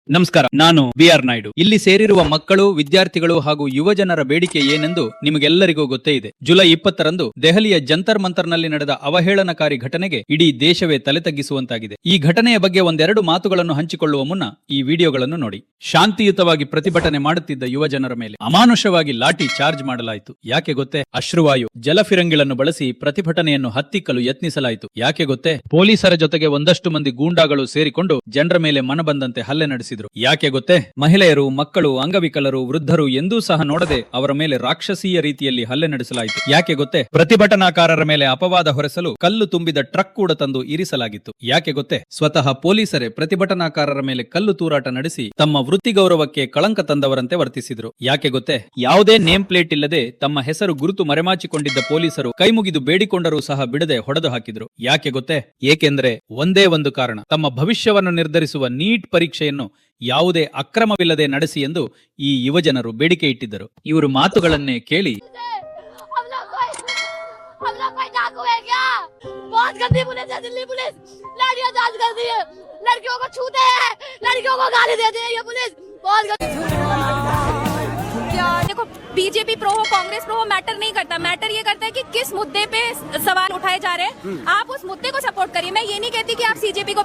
ನಮಸ್ಕಾರ, ನಾನು ಬಿ.ಆರ್. ನಾಯ್ಡು. ಇಲ್ಲಿ ಸೇರಿರುವ ಮಕ್ಕಳು, ವಿದ್ಯಾರ್ಥಿಗಳು ಹಾಗೂ ಯುವಜನರ ಬೇಡಿಕೆ ಏನೆಂದು ನಿಮಗೆಲ್ಲರಿಗೂ ಗೊತ್ತೇ ಇದೆ. ಜುಲೈ 20ರಂದು ದೆಹಲಿಯ ಜಂತರ್ ಮಂತರ್ನಲ್ಲಿ ನಡೆದ ಅವಹೇಳನಕಾರಿ ಘಟನೆಗೆ ಇಡೀ ದೇಶವೇ ತಲೆ ತಗ್ಗಿಸುವಂತಾಗಿದೆ. ಈ ಘಟನೆಯ ಬಗ್ಗೆ ಒಂದೆರಡು ಮಾತುಗಳನ್ನು ಹಂಚಿಕೊಳ್ಳುವ ಮುನ್ನ ಈ ವಿಡಿಯೋಗಳನ್ನು ನೋಡಿ. ಶಾಂತಿಯುತವಾಗಿ ಪ್ರತಿಭಟನೆ ಮಾಡುತ್ತಿದ್ದ ಯುವಜನರ ಮೇಲೆ ಅಮಾನುಷವಾಗಿ ಲಾಠಿ ಚಾರ್ಜ್ ಮಾಡಲಾಯಿತು. ಯಾಕೆ ಗೊತ್ತೇ? ಅಶ್ರುವಾಯು, ಜಲಫಿರಂಗಿಗಳನ್ನು ಬಳಸಿ ಪ್ರತಿಭಟನೆಯನ್ನು ಹತ್ತಿಕ್ಕಲು ಯತ್ನಿಸಲಾಯಿತು. ಯಾಕೆ ಗೊತ್ತೇ? ಪೊಲೀಸರ ಜೊತೆಗೆ ಒಂದಷ್ಟು ಮಂದಿ ಗೂಂಡಾಗಳು ಸೇರಿಕೊಂಡು ಜನರ ಮೇಲೆ ಮನಬಂದಂತೆ ಹಲ್ಲೆ ನಡೆಸಿದರು. ಯಾಕೆ ಗೊತ್ತೇ? ಮಹಿಳೆಯರು, ಮಕ್ಕಳು, ಅಂಗವಿಕಲರು, ವೃದ್ಧರು ಎಂದೂ ಸಹ ನೋಡದೆ ಅವರ ಮೇಲೆ ರಾಕ್ಷಸೀಯ ರೀತಿಯಲ್ಲಿ ಹಲ್ಲೆ ನಡೆಸಲಾಯಿತು. ಯಾಕೆ ಗೊತ್ತೇ? ಪ್ರತಿಭಟನಾಕಾರರ ಮೇಲೆ ಅಪವಾದ ಹೊರಿಸಲು ಕಲ್ಲು ತುಂಬಿದ ಟ್ರಕ್ ಕೂಡ ತಂದು ಇರಿಸಲಾಗಿತ್ತು. ಯಾಕೆ ಗೊತ್ತೇ? ಸ್ವತಃ ಪೊಲೀಸರೇ ಪ್ರತಿಭಟನಾಕಾರರ ಮೇಲೆ ಕಲ್ಲು ತೂರಾಟ ನಡೆಸಿ ತಮ್ಮ ವೃತ್ತಿ ಗೌರವಕ್ಕೆ ಕಳಂಕ ತಂದವರಂತೆ ವರ್ತಿಸಿದ್ರು. ಯಾಕೆ ಗೊತ್ತೇ? ಯಾವುದೇ ನೇಮ್ ಪ್ಲೇಟ್ ಇಲ್ಲದೆ ತಮ್ಮ ಹೆಸರು ಗುರುತು ಮರೆಮಾಚಿಕೊಂಡಿದ್ದ ಪೊಲೀಸರು ಕೈಮುಗಿದು ಬೇಡಿಕೊಂಡರೂ ಸಹ ಬಿಡದೆ ಹೊಡೆದು ಹಾಕಿದ್ರು. ಯಾಕೆ ಗೊತ್ತೇ? ಏಕೆಂದ್ರೆ ಒಂದೇ ಒಂದು ಕಾರಣ, ತಮ್ಮ ಭವಿಷ್ಯವನ್ನು ನಿರ್ಧರಿಸುವ ನೀಟ್ ಪರೀಕ್ಷೆಯನ್ನು ಯಾವುದೇ ಅಕ್ರಮವಿಲ್ಲದೆ ನಡೆಸಿ ಎಂದು ಈ ಯುವಜನರು ಬೇಡಿಕೆ ಇಟ್ಟಿದ್ದರು. ಇವರು ಮಾತುಗಳನ್ನೇ ಕೇಳಿ देखो, बीजेपी प्रो हो, कांग्रेस प्रो हो, मैटर नहीं करता. मैटर ये करता है कि किस मुद्दे पे सवाल उठाए जा रहे हैं. आप उस मुद्दे को सपोर्ट करिए. मैं ये नहीं कहती कि आप सीजेपी को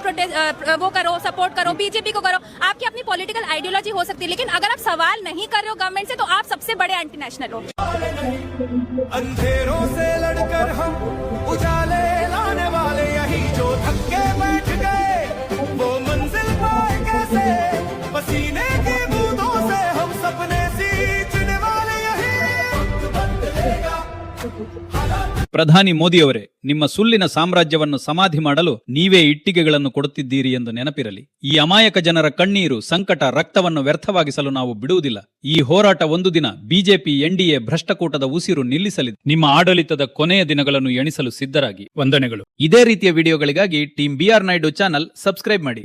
वो करो, सपोर्ट करो, बीजेपी को करो. आपकी अपनी पॉलिटिकल आइडियोलॉजी हो सकती है, लेकिन अगर आप सवाल नहीं कर रहे हो गवर्नमेंट से, तो आप सबसे बड़े एंटी नेशनल हो. अंधेरों से लड़कर हम उजाले लाने वाले, यही जो थके बैठ गए वो मंजिल पाए कैसे, पसीने की बूंदों से हम सपने सींचने वाले, यही बदलेगा. ಪ್ರಧಾನಿ ಮೋದಿಯವರೇ, ನಿಮ್ಮ ಸುಳ್ಳಿನ ಸಾಮ್ರಾಜ್ಯವನ್ನು ಸಮಾಧಿ ಮಾಡಲು ನೀವೇ ಇಟ್ಟಿಗೆಗಳನ್ನು ಕೊಡುತ್ತಿದ್ದೀರಿ ಎಂದು ನೆನಪಿರಲಿ. ಈ ಅಮಾಯಕ ಜನರ ಕಣ್ಣೀರು, ಸಂಕಟ, ರಕ್ತವನ್ನು ವ್ಯರ್ಥವಾಗಿಸಲು ನಾವು ಬಿಡುವುದಿಲ್ಲ. ಈ ಹೋರಾಟ ಒಂದು ದಿನ ಬಿಜೆಪಿ ಎನ್ಡಿಎ ಭ್ರಷ್ಟಕೂಟದ ಉಸಿರು ನಿಲ್ಲಿಸಲಿದೆ. ನಿಮ್ಮ ಆಡಳಿತದ ಕೊನೆಯ ದಿನಗಳನ್ನು ಎಣಿಸಲು ಸಿದ್ಧರಾಗಿ. ವಂದನೆಗಳು. ಇದೇ ರೀತಿಯ ವಿಡಿಯೋಗಳಿಗಾಗಿ team BR. Naidu channel subscribe ಮಾಡಿ.